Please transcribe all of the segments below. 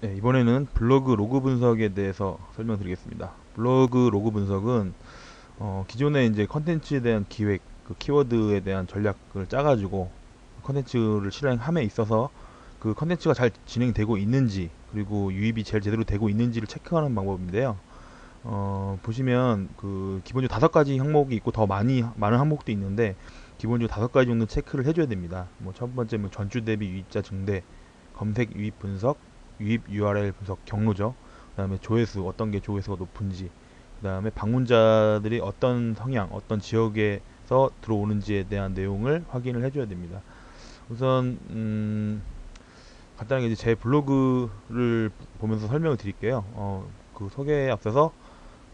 네, 이번에는 블로그 로그 분석에 대해서 설명드리겠습니다. 블로그 로그 분석은 기존에 이제 컨텐츠에 대한 기획, 그 키워드에 대한 전략을 짜가지고 컨텐츠를 실행함에 있어서 그 컨텐츠가 잘 진행되고 있는지, 그리고 유입이 제일 제대로 되고 있는지를 체크하는 방법인데요. 보시면 그 기본적으로 5가지 항목이 있고 더 많은 항목도 있는데, 기본적으로 5가지 정도 체크를 해줘야 됩니다. 뭐 첫 번째 뭐 전주 대비 유입자 증대, 검색 유입 분석, 유입 URL 분석 경로죠. 그 다음에 조회수, 어떤 게 조회수가 높은지, 그 다음에 방문자들이 어떤 성향, 어떤 지역에서 들어오는지에 대한 내용을 확인을 해줘야 됩니다. 우선 간단하게 이제 제 블로그를 보면서 설명을 드릴게요. 그 소개에 앞서서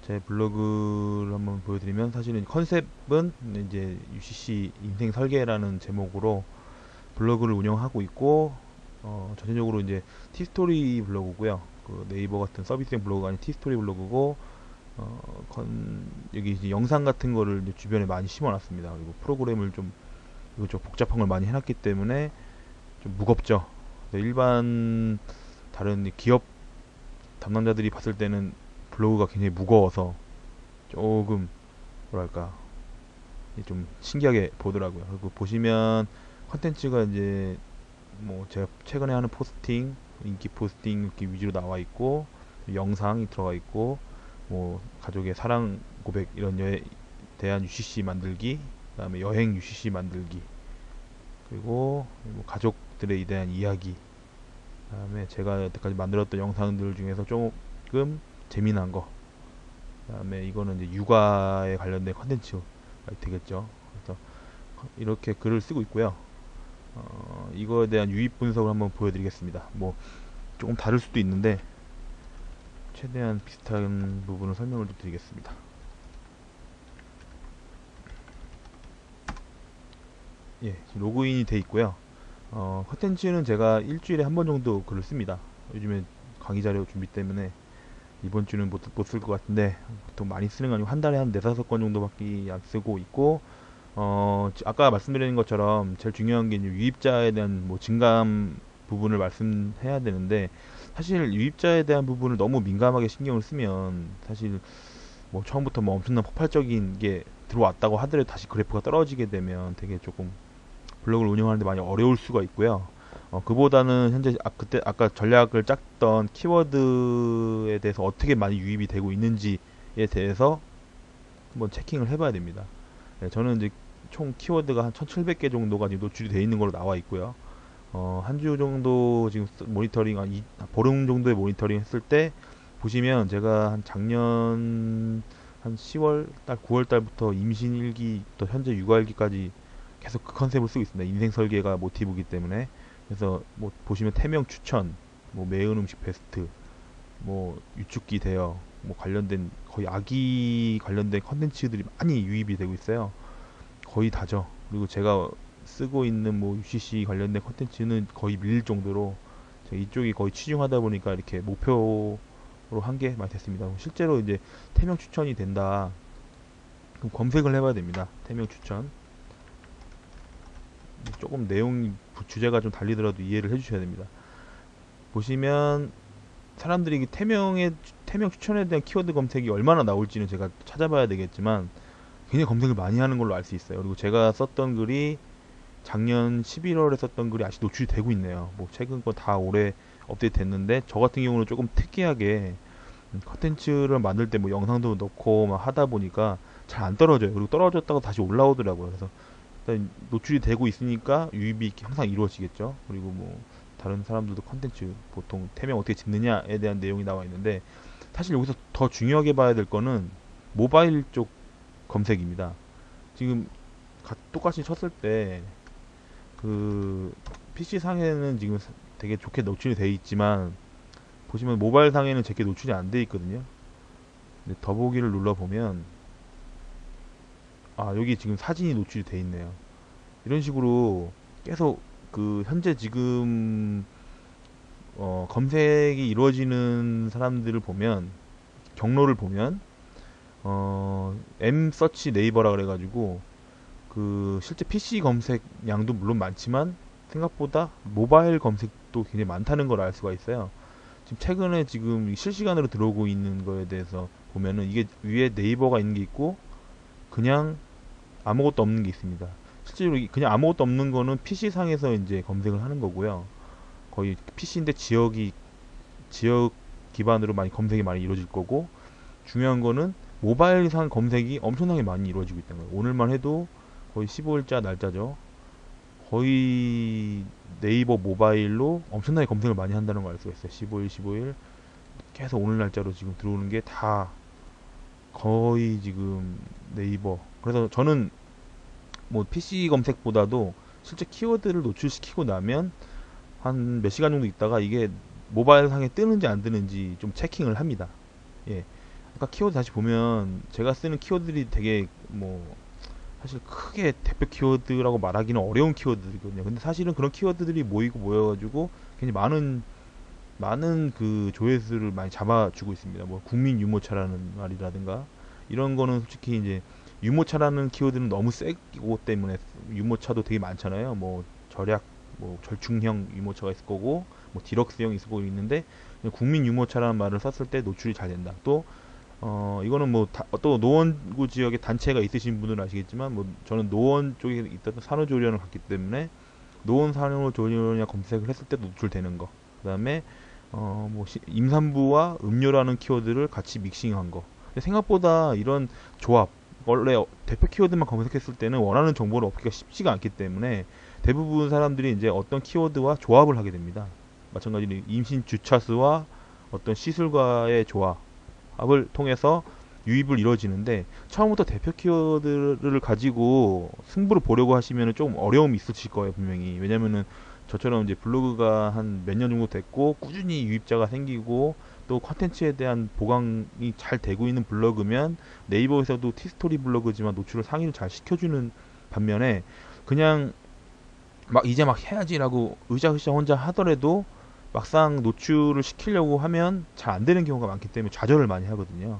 제 블로그를 한번 보여드리면, 사실은 컨셉은 이제 UCC 인생 설계라는 제목으로 블로그를 운영하고 있고, 전체적으로 이제 티스토리 블로그고요. 그 네이버 같은 서비스형 블로그가 아닌 티스토리 블로그고, 여기 이제 영상 같은 거를 이제 주변에 많이 심어놨습니다. 그리고 프로그램을 좀 이것저것 복잡한 걸 많이 해놨기 때문에 좀 무겁죠. 일반 다른 기업 담당자들이 봤을 때는 블로그가 굉장히 무거워서 조금 뭐랄까 좀 신기하게 보더라고요. 그리고 보시면 컨텐츠가 이제 뭐 제가 최근에 하는 포스팅, 인기 포스팅 이렇게 위주로 나와 있고, 영상이 들어가 있고, 뭐 가족의 사랑 고백 이런 대한 UCC 만들기, 그다음에 여행 UCC 만들기, 그리고 뭐 가족들에 대한 이야기, 그다음에 제가 여태까지 만들었던 영상들 중에서 조금 재미난 거, 그다음에 이거는 이제 육아에 관련된 컨텐츠가 되겠죠. 그래서 이렇게 글을 쓰고 있고요. 이거에 대한 유입 분석을 한번 보여드리겠습니다. 뭐 조금 다를 수도 있는데 최대한 비슷한 부분을 설명을 좀 드리겠습니다. 예, 지금 로그인이 돼 있고요. 컨텐츠는 제가 일주일에 한 번 정도 글을 씁니다. 요즘에 강의 자료 준비 때문에 이번 주는 못 쓸 것 같은데, 보통 많이 쓰는 거 아니고 한 달에 한 4~5건 정도밖에 안 쓰고 있고, 아까 말씀드린 것처럼 제일 중요한 게 이제 유입자에 대한 뭐 증감 부분을 말씀해야 되는데, 사실 유입자에 대한 부분을 너무 민감하게 신경을 쓰면 사실 뭐 처음부터 뭐 엄청난 폭발적인 게 들어왔다고 하더라도 다시 그래프가 떨어지게 되면 되게 조금 블로그를 운영하는데 많이 어려울 수가 있고요. 그보다는 현재 그때 아까 전략을 짰던 키워드에 대해서 어떻게 많이 유입이 되고 있는지에 대해서 한번 체킹을 해봐야 됩니다. 네, 저는 이제 총 키워드가 한 1700개 정도가 지금 노출이 되어 있는 걸로 나와 있고요. 한 주 정도 지금 모니터링, 보름 정도의 모니터링 했을 때 보시면, 제가 한 작년 한 10월 달, 9월 달부터 임신 1기부터 현재 육아일기까지 계속 그 컨셉을 쓰고 있습니다. 인생 설계가 모티브이기 때문에. 그래서 뭐 보시면 태명 추천, 뭐 매운 음식 베스트, 뭐 유축기 대여, 뭐 관련된 거의 아기 관련된 컨텐츠들이 많이 유입이 되고 있어요. 거의 다죠. 그리고 제가 쓰고 있는 뭐 UCC 관련된 컨텐츠는 거의 밀릴 정도로 제가 이쪽이 거의 치중하다 보니까 이렇게 목표로 한 게 많이 됐습니다. 실제로 이제 태명 추천이 된다, 그럼 검색을 해봐야 됩니다. 태명 추천. 조금 내용 주제가 좀 달리더라도 이해를 해주셔야 됩니다. 보시면 사람들이 태명 추천에 대한 키워드 검색이 얼마나 나올지는 제가 찾아봐야 되겠지만 굉장히 검색을 많이 하는 걸로 알 수 있어요. 그리고 제가 썼던 글이 작년 11월에 썼던 글이 아직 노출이 되고 있네요. 뭐 최근 거 다 올해 업데이트 됐는데, 저 같은 경우는 조금 특이하게 컨텐츠를 만들 때 뭐 영상도 넣고 막 하다 보니까 잘 안 떨어져요. 그리고 떨어졌다가 다시 올라오더라고요. 그래서 일단 노출이 되고 있으니까 유입이 항상 이루어지겠죠. 그리고 뭐 다른 사람들도 컨텐츠 보통 태명 어떻게 짓느냐에 대한 내용이 나와 있는데, 사실 여기서 더 중요하게 봐야 될 거는 모바일 쪽 검색입니다. 지금 똑같이 쳤을 때 그 PC 상에는 지금 되게 좋게 노출이 돼 있지만, 보시면 모바일 상에는 제게 노출이 안 돼 있거든요. 근데 더보기를 눌러 보면 여기 지금 사진이 노출이 돼 있네요. 이런 식으로 계속 그 현재 지금 검색이 이루어지는 사람들을 보면, 경로를 보면 M서치 네이버라 그래가지고 그 실제 PC 검색량도 물론 많지만 생각보다 모바일 검색도 굉장히 많다는 걸 알 수가 있어요. 지금 최근에 지금 실시간으로 들어오고 있는 거에 대해서 보면은 이게 위에 네이버가 있는 게 있고 그냥 아무것도 없는 게 있습니다. 실제로 그냥 아무것도 없는 거는 PC상에서 이제 검색을 하는 거고요. 거의 PC인데 지역 기반으로 많이 검색이 많이 이루어질 거고, 중요한 거는 모바일상 검색이 엄청나게 많이 이루어지고 있다는 거예요. 오늘만 해도 거의 15일자 날짜죠. 거의 네이버 모바일로 엄청나게 검색을 많이 한다는 걸 알 수가 있어요. 15일 계속 오늘 날짜로 지금 들어오는 게 다 거의 지금 네이버. 그래서 저는 뭐 PC 검색보다도 실제 키워드를 노출시키고 나면 한 몇 시간 정도 있다가 이게 모바일 상에 뜨는지 안 뜨는지 좀 체킹을 합니다. 예. 아까 키워드 다시 보면 제가 쓰는 키워드들이 되게 뭐 사실 크게 대표 키워드라고 말하기는 어려운 키워드들이거든요. 근데 사실은 그런 키워드들이 모이고 모여가지고 굉장히 많은 그 조회수를 많이 잡아주고 있습니다. 뭐 국민 유모차라는 말이라든가 이런 거는 솔직히 이제 유모차라는 키워드는 너무 세고 때문에 유모차도 되게 많잖아요. 뭐 절약, 뭐 절충형 유모차가 있을 거고 뭐 디럭스형 있을 거고 있는데 국민 유모차라는 말을 썼을 때 노출이 잘 된다. 또 이거는 뭐 또 노원구 지역에 단체가 있으신 분들은 아시겠지만 뭐 저는 노원 쪽에 있던 산후조리원을 갔기 때문에 노원 산후조리원이나 검색을 했을 때 노출되는 거. 그다음에 뭐 임산부와 음료라는 키워드를 같이 믹싱한 거. 근데 생각보다 이런 조합, 원래 대표 키워드만 검색했을 때는 원하는 정보를 얻기가 쉽지가 않기 때문에 대부분 사람들이 이제 어떤 키워드와 조합을 하게 됩니다. 마찬가지로 임신 주차수와 어떤 시술과의 조합을 통해서 유입을 이루어지는데, 처음부터 대표 키워드를 가지고 승부를 보려고 하시면 좀 어려움이 있으실 거예요, 분명히. 왜냐면은 저처럼 이제 블로그가 한 몇 년 정도 됐고 꾸준히 유입자가 생기고 또 컨텐츠에 대한 보강이 잘 되고 있는 블로그면 네이버에서도 티스토리 블로그지만 노출을 상위를 잘 시켜주는 반면에, 그냥 막 이제 막 해야지라고 으쌰으쌰 혼자 하더라도 막상 노출을 시키려고 하면 잘 안 되는 경우가 많기 때문에 좌절을 많이 하거든요.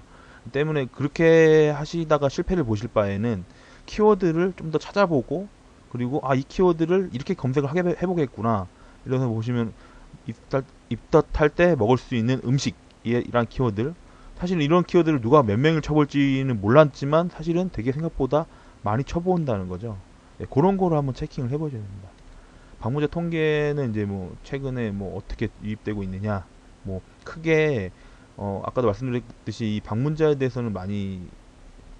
때문에 그렇게 하시다가 실패를 보실 바에는 키워드를 좀 더 찾아보고, 그리고 이 키워드를 이렇게 검색을 해보겠구나 이래서 보시면 입덧할 때 먹을 수 있는 음식이란 키워드, 사실은 이런 키워드를 누가 몇 명을 쳐볼지는 몰랐지만 사실은 되게 생각보다 많이 쳐본다는 거죠. 네, 그런 거를 한번 체킹을 해보셔야 됩니다. 방문자 통계는 이제 뭐 최근에 뭐 어떻게 유입되고 있느냐, 뭐 크게 아까도 말씀드렸듯이 이 방문자에 대해서는 많이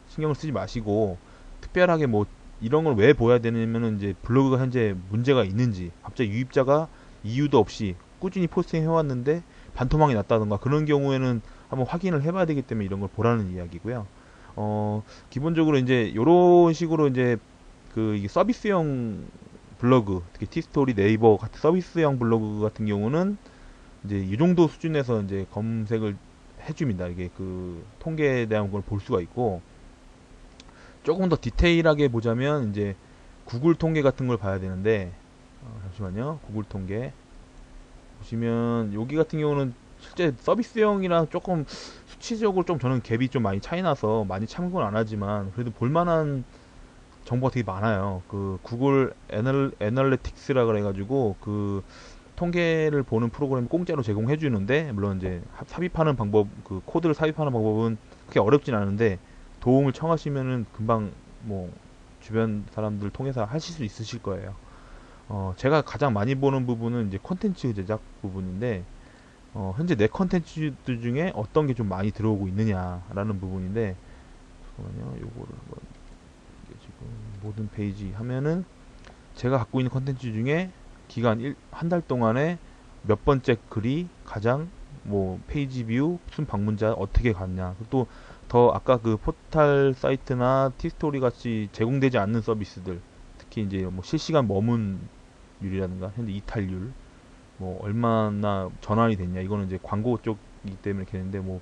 신경을 쓰지 마시고, 특별하게 뭐 이런 걸 왜 보여야 되냐면은 이제 블로그가 현재 문제가 있는지, 갑자기 유입자가 이유도 없이 꾸준히 포스팅 해왔는데 반토막이 났다던가 그런 경우에는 한번 확인을 해봐야 되기 때문에 이런 걸 보라는 이야기고요. 기본적으로 이제 이런 식으로 이제 그 이게 서비스형 블로그, 특히 티스토리, 네이버 같은 서비스형 블로그 같은 경우는 이제 이 정도 수준에서 이제 검색을 해줍니다. 이게 그 통계에 대한 걸 볼 수가 있고, 조금 더 디테일하게 보자면 이제 구글 통계 같은 걸 봐야 되는데, 잠시만요. 구글 통계 보시면 여기 같은 경우는 실제 서비스형이랑 조금 수치적으로 좀 저는 갭이 좀 많이 차이 나서 많이 참고는 안 하지만 그래도 볼만한 정보가 되게 많아요. 그 구글 애널리틱스라 그래가지고 그 통계를 보는 프로그램 공짜로 제공해 주는데, 물론 이제 삽입하는 방법, 그 코드를 삽입하는 방법은 그렇게 어렵진 않은데 도움을 청하시면은 금방 뭐 주변 사람들 통해서 하실 수 있으실 거예요. 제가 가장 많이 보는 부분은 이제 콘텐츠 제작 부분인데, 현재 내 콘텐츠들 중에 어떤 게 좀 많이 들어오고 있느냐라는 부분인데, 잠깐만요. 요거를 한번 이게 지금 모든 페이지 하면은 제가 갖고 있는 콘텐츠 중에 기간 한 달 동안에 몇 번째 글이 가장 뭐 페이지 뷰, 순 방문자 어떻게 갔냐, 또 더 아까 그 포탈 사이트나 티스토리 같이 제공되지 않는 서비스들, 특히 이제 뭐 실시간 머문율이라든가 현재 이탈률, 뭐 얼마나 전환이 됐냐, 이거는 이제 광고 쪽이기 때문에 이렇게 되는데, 뭐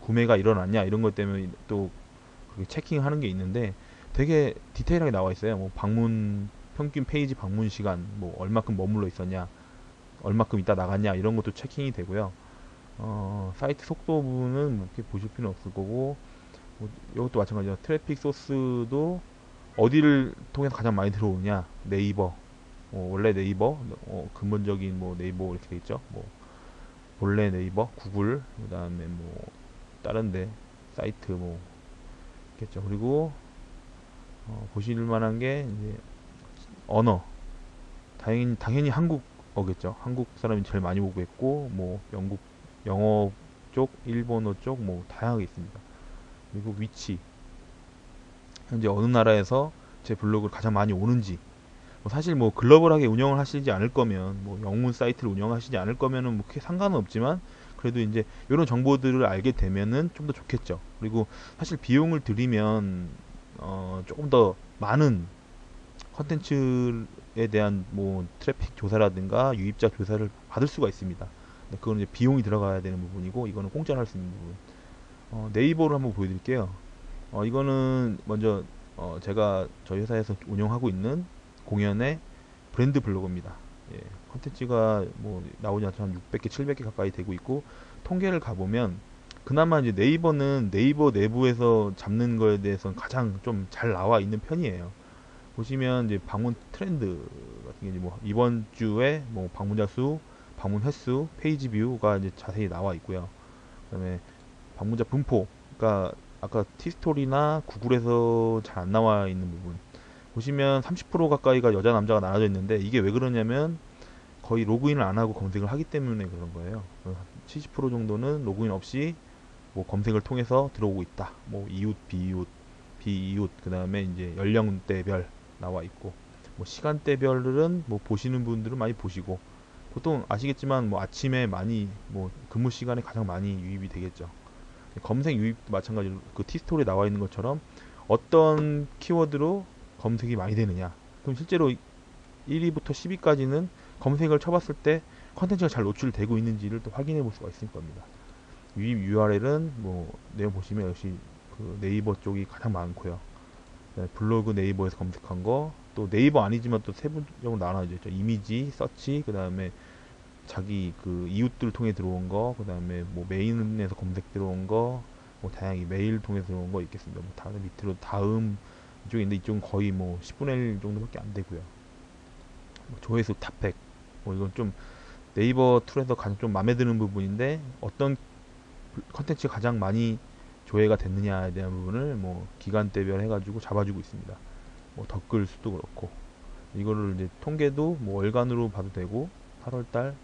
구매가 일어났냐 이런 것 때문에 또 그렇게 체킹하는 게 있는데 되게 디테일하게 나와 있어요. 뭐 방문 평균 페이지 방문 시간, 뭐 얼마큼 머물러 있었냐, 얼마큼 있다 나갔냐, 이런 것도 체킹이 되고요. 사이트 속도 부분은 뭐 이렇게 보실 필요는 없을 거고, 뭐 이것도 마찬가지로 트래픽 소스도 어디를 통해서 가장 많이 들어오냐, 네이버, 원래 네이버, 근본적인 뭐 네이버 이렇게 돼 있죠. 뭐 본래 네이버, 구글, 그 다음에 뭐 다른데 사이트 뭐 있겠죠. 그리고 보실 만한 게 이제 언어, 당연히 한국어겠죠. 한국 사람이 제일 많이 보고 있고, 뭐 영국 영어 쪽, 일본어 쪽 뭐 다양하게 있습니다. 그리고 위치, 현재 어느 나라에서 제 블로그를 가장 많이 오는지, 뭐 사실 뭐 글로벌하게 운영을 하시지 않을 거면, 뭐 영문 사이트를 운영하시지 않을 거면은 뭐 크게 상관은 없지만, 그래도 이제 이런 정보들을 알게 되면은 좀 더 좋겠죠. 그리고 사실 비용을 들이면 조금 더 많은 컨텐츠에 대한 뭐 트래픽 조사라든가 유입자 조사를 받을 수가 있습니다. 근데 그건 이제 비용이 들어가야 되는 부분이고, 이거는 공짜로 할 수 있는 부분. 네이버를 한번 보여드릴게요. 이거는 먼저 제가 저희 회사에서 운영하고 있는 공연의 브랜드 블로그입니다. 예, 컨텐츠가 뭐 나오지 않지만 600개, 700개 가까이 되고 있고, 통계를 가보면 그나마 이제 네이버는 네이버 내부에서 잡는 거에 대해서는 가장 좀 잘 나와 있는 편이에요. 보시면 이제 방문 트렌드 같은 게 이제 뭐 이번 주에 뭐 방문자 수, 방문 횟수, 페이지 뷰가 이제 자세히 나와 있고요. 그다음에 방문자 분포, 그러니까 아까 티스토리나 구글에서 잘 안 나와 있는 부분 보시면 30% 가까이가 여자 남자가 나눠져 있는데, 이게 왜 그러냐면 거의 로그인을 안 하고 검색을 하기 때문에 그런 거예요. 70% 정도는 로그인 없이 뭐 검색을 통해서 들어오고 있다. 뭐 이웃, 비이웃, 비이웃, 그 다음에 이제 연령대별 나와 있고, 뭐 시간대별은 뭐 보시는 분들은 많이 보시고, 보통 아시겠지만 뭐 아침에 많이 뭐 근무 시간에 가장 많이 유입이 되겠죠. 검색 유입도 마찬가지로 그 티스토리에 나와 있는 것처럼 어떤 키워드로 검색이 많이 되느냐, 그럼 실제로 1위부터 10위까지는 검색을 쳐봤을 때 컨텐츠가 잘 노출되고 있는지를 또 확인해 볼 수가 있을 겁니다. 유입 URL은 뭐 내용 보시면 역시 그 네이버 쪽이 가장 많고요. 블로그 네이버에서 검색한 거, 또 네이버 아니지만 또 세부적으로 나눠져 있죠. 이미지, 서치, 그 다음에 자기 그 이웃들 통해 들어온 거, 그 다음에 뭐 메인에서 검색 들어온 거, 뭐 다양히 메일 통해 들어온 거 있겠습니다. 뭐 다른 밑으로 다음 이쪽에 있는데, 이쪽은 거의 뭐 10분의 1 정도밖에 안 되고요. 뭐 조회수 탑100, 뭐 이건 좀 네이버 툴에서 가장 좀 마음에 드는 부분인데, 어떤 컨텐츠가 가장 많이 조회가 됐느냐에 대한 부분을 뭐 기간대별 해가지고 잡아주고 있습니다. 뭐 댓글 수도 그렇고, 이거를 이제 통계도 뭐 월간으로 봐도 되고, 8월달,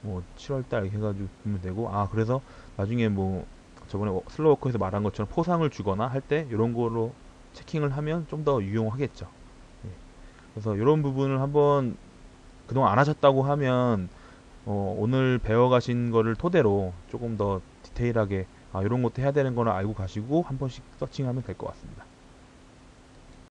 뭐 7월달 이렇게 해가지고 보면 되고, 그래서 나중에 뭐 저번에 슬로워커에서 말한 것처럼 포상을 주거나 할 때 이런 거로 체킹을 하면 좀 더 유용하겠죠. 예. 그래서 이런 부분을 한번 그동안 안 하셨다고 하면 오늘 배워가신 거를 토대로 조금 더 디테일하게 이런 것도 해야 되는 거는 알고 가시고 한 번씩 서칭하면 될 것 같습니다.